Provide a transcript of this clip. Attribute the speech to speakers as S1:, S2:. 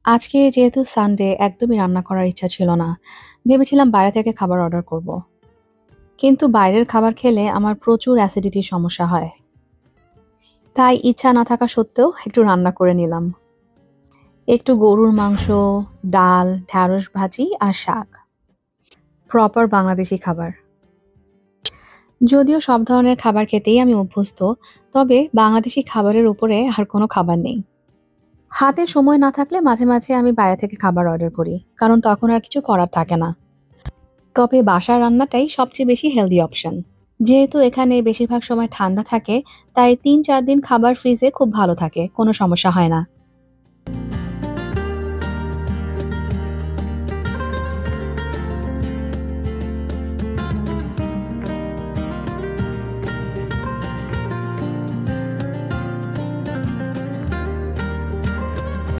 S1: আজকে যেহেতু সানডে একদমই রান্না করার ইচ্ছা ছিল না। ভেবেছিলাম বাইরে থেকে খাবার অর্ডার করব। কিন্তু বাইরের খাবার খেলে আমার প্রচুর অ্যাসিডিটির সমস্যা হয়। তাই ইচ্ছা না থাকা সত্ত্বেও একটু রান্না করে নিলাম। একটু গরুর মাংস, ডাল, ঢ্যাঁড়স ভাজি আর শাক। প্রপার বাংলাদেশি খাবার। যদিও সব ধরনের খাবার খেতেই আমি অভ্যস্ত, তবে বাংলাদেশি খাবারের উপরে আর কোনো খাবার নেই। হাতে সময় না থাকলে মাঝে, মাঝে আমি বাইরে থেকে খাবার অর্ডার করি। কারণ তখন আর কিছু করার থাকে না। তবে বাসার রান্নাটাই সবচেয়ে বেশি হেলদি অপশন। যেহেতু এখানে বেশিরভাগ সময় ঠান্ডা থাকে, তাই ৩-৪ দিন খাবার ফ্রিজে খুব ভালো থাকে, কোনো সমস্যা হয় না।